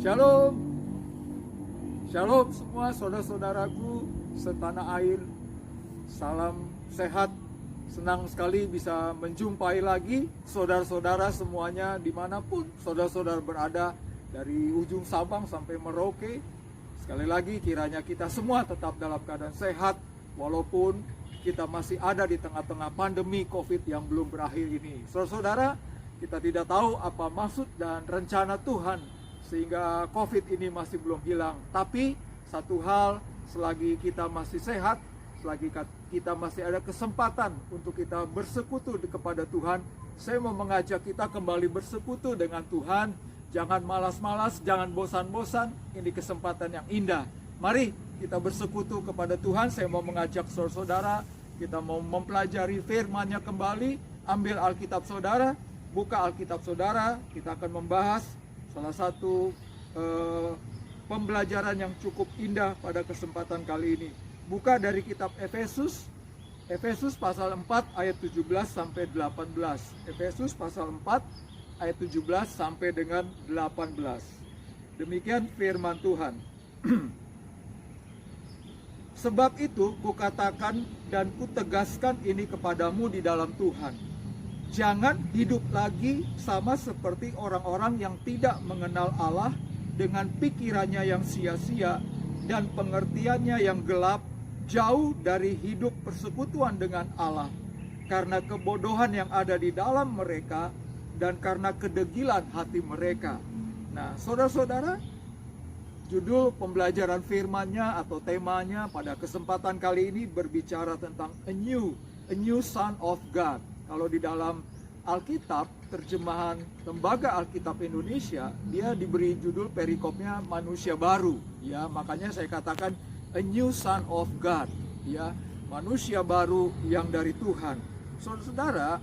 Shalom, shalom semua saudara-saudaraku setanah air. Salam sehat, senang sekali bisa menjumpai lagi saudara-saudara semuanya dimanapun saudara-saudara berada, dari ujung Sabang sampai Merauke. Sekali lagi kiranya kita semua tetap dalam keadaan sehat, walaupun kita masih ada di tengah-tengah pandemi COVID yang belum berakhir ini. Saudara-saudara, kita tidak tahu apa maksud dan rencana Tuhan sehingga COVID ini masih belum hilang. Tapi satu hal, selagi kita masih sehat, selagi kita masih ada kesempatan untuk kita bersekutu kepada Tuhan, saya mau mengajak kita kembali bersekutu dengan Tuhan. Jangan malas-malas, jangan bosan-bosan. Ini kesempatan yang indah. Mari kita bersekutu kepada Tuhan. Saya mau mengajak saudara-saudara, kita mau mempelajari firman-Nya kembali. Ambil Alkitab saudara, buka Alkitab saudara. Kita akan membahas salah satu pembelajaran yang cukup indah pada kesempatan kali ini. Buka dari kitab Efesus, Efesus pasal 4 ayat 17 sampai 18. Efesus pasal 4 ayat 17 sampai dengan 18. Demikian firman Tuhan. Sebab itu kukatakan dan kutegaskan ini kepadamu di dalam Tuhan. Jangan hidup lagi sama seperti orang-orang yang tidak mengenal Allah, dengan pikirannya yang sia-sia dan pengertiannya yang gelap, jauh dari hidup persekutuan dengan Allah, karena kebodohan yang ada di dalam mereka dan karena kedegilan hati mereka. Nah, saudara-saudara, judul pembelajaran firman-Nya atau temanya pada kesempatan kali ini berbicara tentang a new son of God. Kalau di dalam Alkitab, terjemahan Lembaga Alkitab Indonesia, dia diberi judul perikopnya manusia baru. Ya, makanya saya katakan a new son of God. Ya, manusia baru yang dari Tuhan. Saudara-saudara,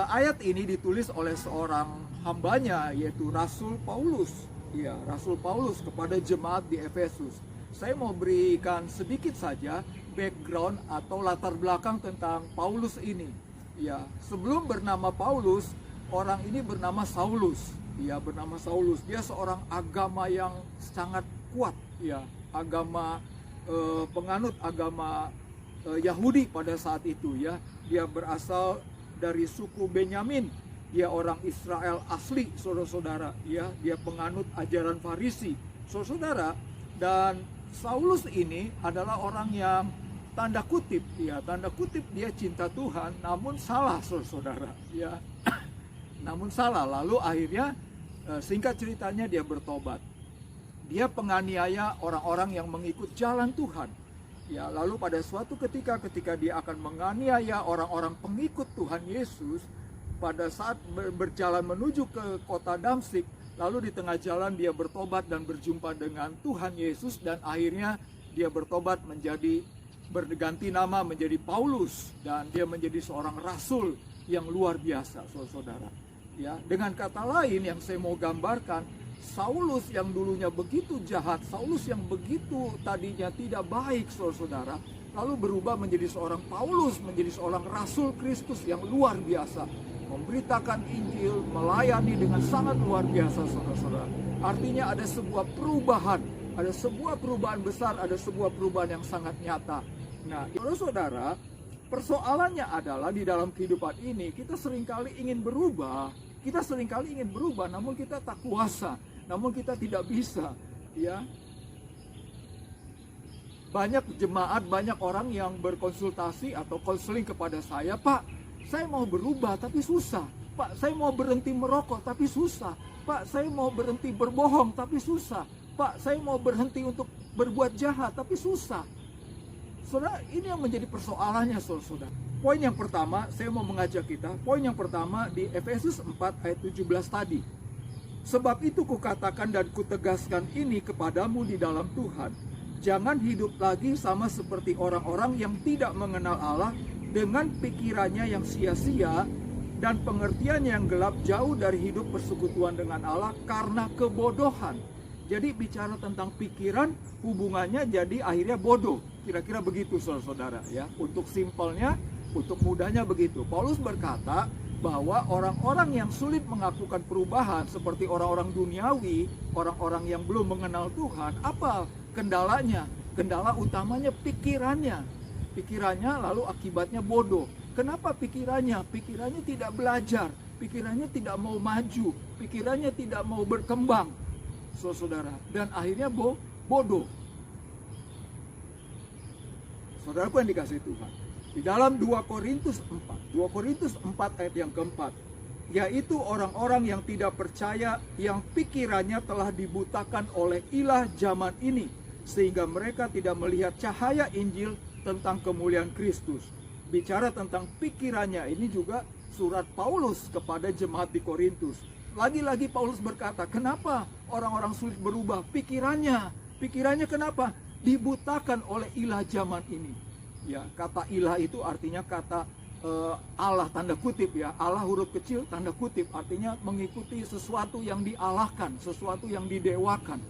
ayat ini ditulis oleh seorang hambanya, yaitu Rasul Paulus. Ya, Rasul Paulus kepada jemaat di Efesus. Saya mau berikan sedikit saja background atau latar belakang tentang Paulus ini. Ya, sebelum bernama Paulus, orang ini bernama Saulus. Ya, bernama Saulus. Dia seorang agama yang sangat kuat. Ya, agama penganut agama Yahudi pada saat itu. Ya, dia berasal dari suku Benyamin. Dia orang Israel asli, saudara-saudara. Ya, dia penganut ajaran Farisi, saudara-saudara. Dan Saulus ini adalah orang yang tanda kutip dia cinta Tuhan, namun salah, saudara. Ya, namun salah. Lalu akhirnya singkat ceritanya dia bertobat. Dia penganiaya orang-orang yang mengikut jalan Tuhan. Ya, lalu pada suatu ketika dia akan menganiaya orang-orang pengikut Tuhan Yesus, pada saat berjalan menuju ke kota Damsyik, lalu di tengah jalan dia bertobat dan berjumpa dengan Tuhan Yesus, dan akhirnya dia bertobat berganti nama menjadi Paulus, dan dia menjadi seorang rasul yang luar biasa, saudara. Ya, dengan kata lain yang saya mau gambarkan, Saulus yang dulunya begitu jahat, Saulus yang begitu tadinya tidak baik, saudara, lalu berubah menjadi seorang Paulus, menjadi seorang rasul Kristus yang luar biasa, memberitakan Injil, melayani dengan sangat luar biasa, saudara. Artinya ada sebuah perubahan, ada sebuah perubahan besar, ada sebuah perubahan yang sangat nyata. Nah, saudara, persoalannya adalah di dalam kehidupan ini kita seringkali ingin berubah, namun kita tak kuasa, namun kita tidak bisa. Ya, banyak jemaat, banyak orang yang berkonsultasi atau konseling kepada saya, Pak, saya mau berubah tapi susah. Pak, saya mau berhenti merokok tapi susah. Pak, saya mau berhenti berbohong tapi susah. Pak, saya mau berhenti untuk berbuat jahat tapi susah. Saudara, ini yang menjadi persoalannya, saudara. Poin yang pertama, saya mau mengajak kita, poin yang pertama di Efesus 4 ayat 17 tadi. Sebab itu kukatakan dan kutegaskan ini kepadamu di dalam Tuhan. Jangan hidup lagi sama seperti orang-orang yang tidak mengenal Allah, dengan pikirannya yang sia-sia dan pengertian yang gelap, jauh dari hidup persekutuan dengan Allah karena kebodohan. Jadi bicara tentang pikiran, hubungannya jadi akhirnya bodoh. Kira-kira begitu, saudara-saudara, ya. Untuk simpelnya, untuk mudahnya begitu. Paulus berkata, bahwa orang-orang yang sulit melakukan perubahan seperti orang-orang duniawi, orang-orang yang belum mengenal Tuhan, apa kendalanya? Kendala utamanya pikirannya. Pikirannya lalu akibatnya bodoh. Kenapa pikirannya? Pikirannya tidak belajar, pikirannya tidak mau maju, pikirannya tidak mau berkembang, saudara. Dan akhirnya bodoh. Saudaraku yang dikasihi Tuhan, di dalam 2 Korintus 4 ayat yang keempat, yaitu orang-orang yang tidak percaya, yang pikirannya telah dibutakan oleh ilah zaman ini, sehingga mereka tidak melihat cahaya Injil tentang kemuliaan Kristus. Bicara tentang pikirannya, ini juga surat Paulus kepada jemaat di Korintus. Lagi-lagi Paulus berkata, kenapa orang-orang sulit berubah? Pikirannya kenapa? Dibutakan oleh ilah zaman ini. Ya, kata ilah itu artinya kata Allah tanda kutip ya. Allah huruf kecil tanda kutip, artinya mengikuti sesuatu yang dialahkan, sesuatu yang didewakan,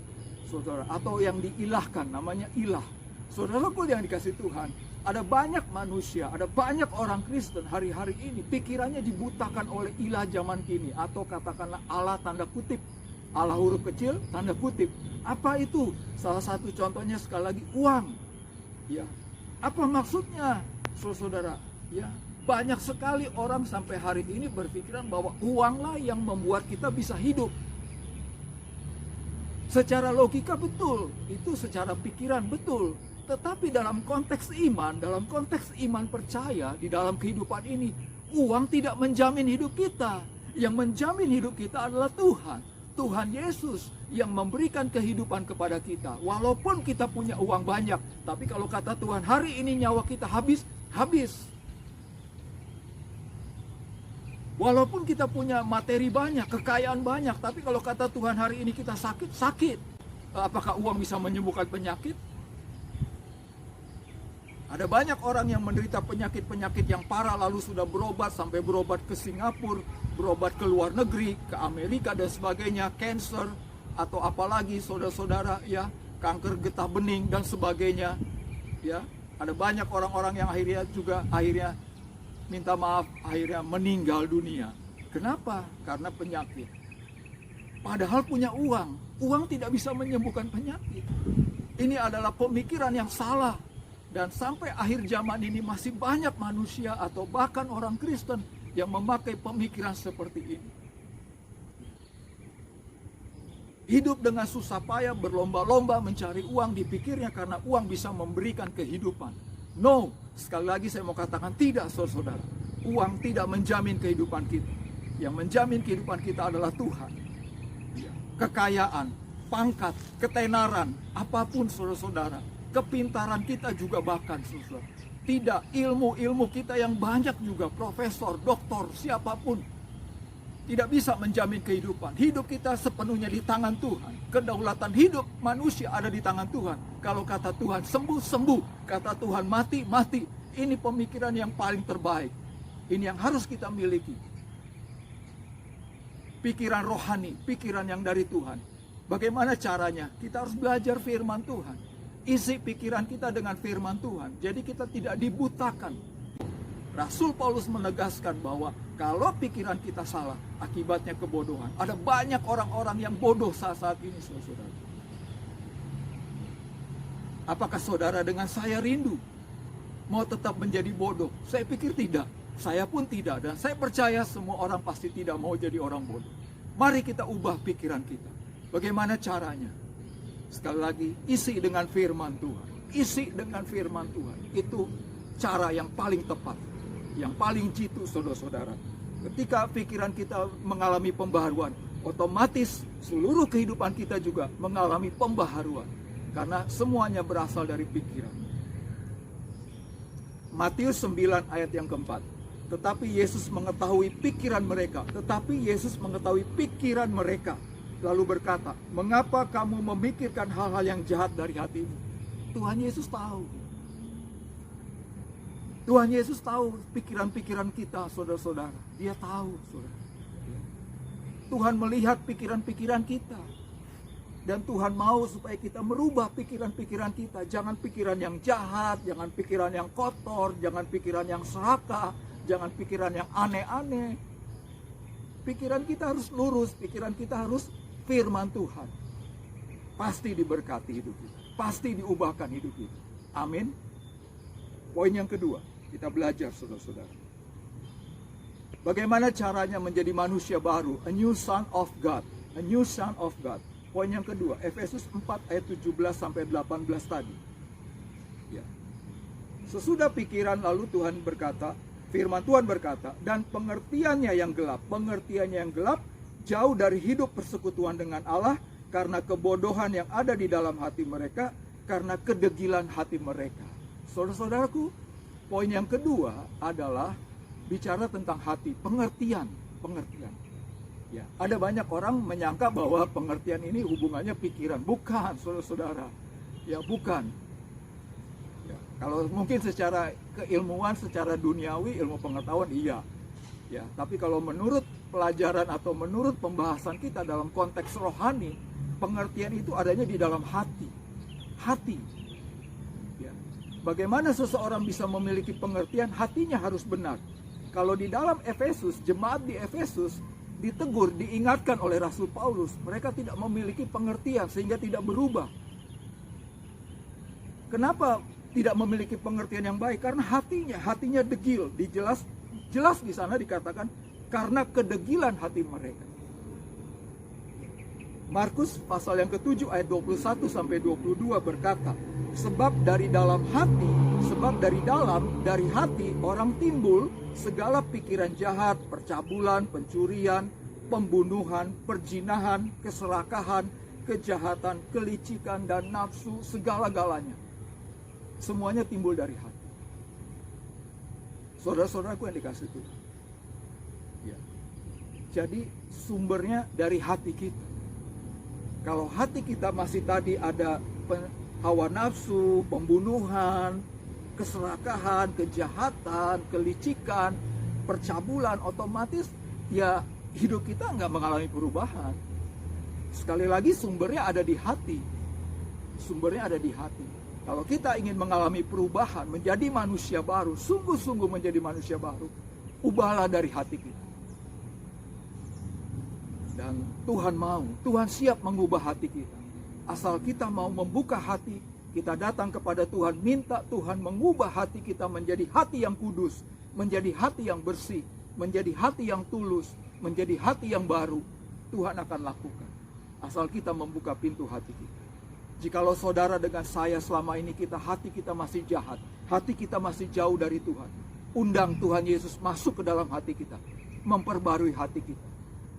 saudara, atau yang diilahkan, namanya ilah. Saudaraku yang dikasih Tuhan, ada banyak manusia, ada banyak orang Kristen hari-hari ini pikirannya dibutakan oleh ilah zaman kini, atau katakanlah Allah tanda kutip, Allah huruf kecil tanda kutip. Apa itu? Salah satu contohnya sekali lagi uang. Ya. Apa maksudnya, saudara? Ya, banyak sekali orang sampai hari ini berpikiran bahwa uanglah yang membuat kita bisa hidup. Secara logika betul, itu secara pikiran betul. Tetapi dalam konteks iman percaya di dalam kehidupan ini, uang tidak menjamin hidup kita. Yang menjamin hidup kita adalah Tuhan. Tuhan Yesus yang memberikan kehidupan kepada kita. Walaupun kita punya uang banyak, tapi kalau kata Tuhan, hari ini nyawa kita habis. Walaupun kita punya materi banyak, kekayaan banyak, tapi kalau kata Tuhan hari ini kita sakit. Apakah uang bisa menyembuhkan penyakit? Ada banyak orang yang menderita penyakit-penyakit yang parah lalu sudah berobat, sampai berobat ke Singapura, berobat ke luar negeri, ke Amerika dan sebagainya, cancer atau apalagi saudara-saudara ya, kanker getah bening dan sebagainya. Ya, ada banyak orang-orang yang akhirnya minta maaf, akhirnya meninggal dunia. Kenapa? Karena penyakit. Padahal punya uang. Uang tidak bisa menyembuhkan penyakit. Ini adalah pemikiran yang salah. Dan sampai akhir zaman ini masih banyak manusia atau bahkan orang Kristen yang memakai pemikiran seperti ini. Hidup dengan susah payah, berlomba-lomba mencari uang, dipikirnya karena uang bisa memberikan kehidupan. No, sekali lagi saya mau katakan tidak, saudara. Uang tidak menjamin kehidupan kita. Yang menjamin kehidupan kita adalah Tuhan. Kekayaan, pangkat, ketenaran, apapun saudara-saudara. Kepintaran kita juga bahkan, saudara. Tidak, ilmu kita yang banyak juga, profesor, doktor, siapapun, tidak bisa menjamin kehidupan. Hidup kita sepenuhnya di tangan Tuhan. Kedaulatan hidup manusia ada di tangan Tuhan. Kalau kata Tuhan sembuh, sembuh. Kata Tuhan mati, mati. Ini pemikiran yang paling terbaik. Ini yang harus kita miliki. Pikiran rohani, pikiran yang dari Tuhan. Bagaimana caranya? Kita harus belajar firman Tuhan. Isi pikiran kita dengan firman Tuhan. Jadi kita tidak dibutakan. Rasul Paulus menegaskan bahwa kalau pikiran kita salah, akibatnya kebodohan. Ada banyak orang-orang yang bodoh saat ini, saudara. Apakah saudara dengan saya rindu mau tetap menjadi bodoh? Saya pikir tidak. Saya pun tidak. Dan saya percaya semua orang pasti tidak mau jadi orang bodoh. Mari kita ubah pikiran kita. Bagaimana caranya? Sekali lagi, isi dengan firman Tuhan. Isi dengan firman Tuhan. Itu cara yang paling tepat. Yang paling jitu, saudara-saudara. Ketika pikiran kita mengalami pembaharuan, otomatis seluruh kehidupan kita juga mengalami pembaharuan. Karena semuanya berasal dari pikiran. Matius 9 ayat yang keempat. Tetapi Yesus mengetahui pikiran mereka. Lalu berkata, mengapa kamu memikirkan hal-hal yang jahat dari hatimu? Tuhan Yesus tahu. Tuhan Yesus tahu pikiran-pikiran kita, saudara-saudara. Dia tahu, saudara. Tuhan melihat pikiran-pikiran kita. Dan Tuhan mau supaya kita merubah pikiran-pikiran kita. Jangan pikiran yang jahat, jangan pikiran yang kotor, jangan pikiran yang serakah, jangan pikiran yang aneh-aneh. Pikiran kita harus lurus, pikiran kita harus firman Tuhan. Pasti diberkati hidup kita, pasti diubahkan hidup kita. Amin. Poin yang kedua, kita belajar saudara-saudara. Bagaimana caranya menjadi manusia baru? A new son of God. A new son of God. Poin yang kedua, Efesus 4 ayat 17 sampai 18 tadi. Ya. Sesudah pikiran lalu Tuhan berkata, firman Tuhan berkata, dan pengertiannya yang gelap jauh dari hidup persekutuan dengan Allah karena kebodohan yang ada di dalam hati mereka, karena kedegilan hati mereka. Saudara-saudaraku, poin yang kedua adalah bicara tentang hati, pengertian. Ya, ada banyak orang menyangka bahwa pengertian ini hubungannya pikiran. Bukan, saudara-saudara. Ya, bukan. Ya, kalau mungkin secara keilmuan, secara duniawi, ilmu pengetahuan, iya. Ya, tapi kalau menurut pelajaran atau menurut pembahasan kita dalam konteks rohani, pengertian itu adanya di dalam hati. Hati. Ya. Bagaimana seseorang bisa memiliki pengertian? Hatinya harus benar. Kalau di dalam Efesus, jemaat di Efesus ditegur, diingatkan oleh Rasul Paulus, mereka tidak memiliki pengertian sehingga tidak berubah. Kenapa tidak memiliki pengertian yang baik? Karena hatinya degil. Jelas di sana dikatakan karena kedegilan hati mereka. Markus pasal yang ke-7 ayat 21 sampai 22 berkata, sebab dari hati orang timbul segala pikiran jahat, percabulan, pencurian, pembunuhan, perzinahan, keserakahan, kejahatan, kelicikan, dan nafsu, segala-galanya. Semuanya timbul dari hati. Saudara-saudaraku yang dikasih Tuhan. Ya. Jadi sumbernya dari hati kita. Kalau hati kita masih tadi ada hawa nafsu, pembunuhan, keserakahan, kejahatan, kelicikan, percabulan, otomatis ya hidup kita nggak mengalami perubahan. Sekali lagi sumbernya ada di hati. Sumbernya ada di hati. Kalau kita ingin mengalami perubahan, menjadi manusia baru, sungguh-sungguh menjadi manusia baru, ubahlah dari hati kita. Dan Tuhan siap mengubah hati kita. Asal kita mau membuka hati, kita datang kepada Tuhan, minta Tuhan mengubah hati kita menjadi hati yang kudus, menjadi hati yang bersih, menjadi hati yang tulus, menjadi hati yang baru. Tuhan akan lakukan. Asal kita membuka pintu hati kita. Jikalau saudara dengan saya selama ini hati kita masih jahat, hati kita masih jauh dari Tuhan, undang Tuhan Yesus masuk ke dalam hati kita, memperbarui hati kita.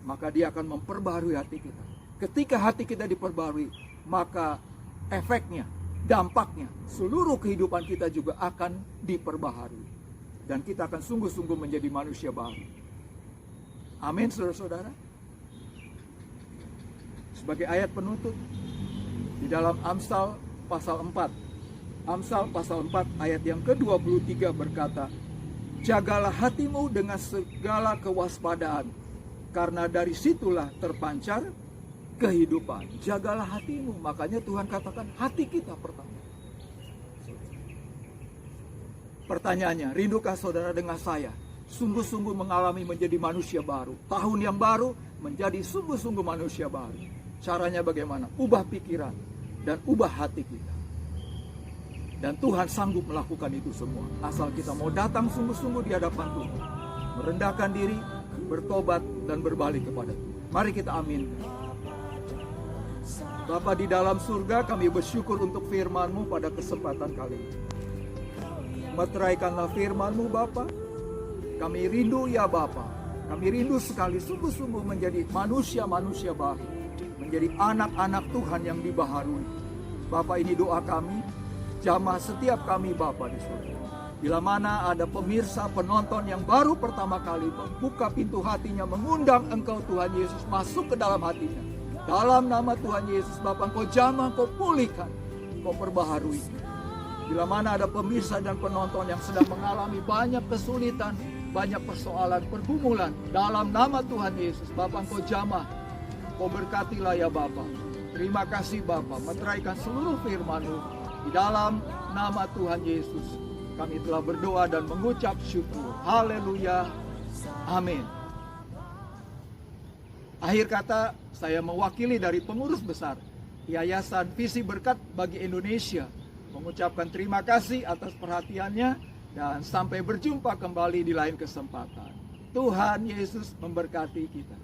Maka dia akan memperbarui hati kita. Ketika hati kita diperbarui, maka efeknya, dampaknya, seluruh kehidupan kita juga akan diperbaharui. Dan kita akan sungguh-sungguh menjadi manusia baru. Amin, saudara-saudara. Sebagai ayat penutup, di dalam Amsal pasal 4. Amsal pasal 4 ayat yang ke-23 berkata, jagalah hatimu dengan segala kewaspadaan, karena dari situlah terpancar kehidupan. Jagalah hatimu. Makanya Tuhan katakan hati kita pertama. Pertanyaannya, rindukah saudara dengan saya sungguh-sungguh mengalami menjadi manusia baru? Tahun yang baru menjadi sungguh-sungguh manusia baru. Caranya bagaimana? Ubah pikiran dan ubah hati kita. Dan Tuhan sanggup melakukan itu semua. Asal kita mau datang sungguh-sungguh di hadapan Tuhan, merendahkan diri, bertobat dan berbalik kepada Tuhan. Mari kita amin. Bapa di dalam surga, kami bersyukur untuk firman-Mu pada kesempatan kali ini. Meteraikanlah firman-Mu Bapa. Kami rindu ya Bapa. Kami rindu sekali sungguh-sungguh menjadi manusia-manusia baru, menjadi anak-anak Tuhan yang dibaharui. Bapa, ini doa kami, jamah setiap kami Bapa di surga. Bila mana ada pemirsa, penonton yang baru pertama kali membuka pintu hatinya, mengundang Engkau Tuhan Yesus masuk ke dalam hatinya. Dalam nama Tuhan Yesus Bapa, Engkau jamah, Engkau pulihkan, Engkau perbaharui. Bila mana ada pemirsa dan penonton yang sedang mengalami banyak kesulitan, banyak persoalan, pergumulan, dalam nama Tuhan Yesus Bapa, Engkau jamah, Engkau berkatilah ya Bapa. Terima kasih Bapa, meteraikan seluruh firman-Mu di dalam nama Tuhan Yesus. Kami telah berdoa dan mengucap syukur. Haleluya. Amin. Akhir kata, saya mewakili dari pengurus besar Yayasan Visi Berkat bagi Indonesia mengucapkan terima kasih atas perhatiannya dan sampai berjumpa kembali di lain kesempatan. Tuhan Yesus memberkati kita.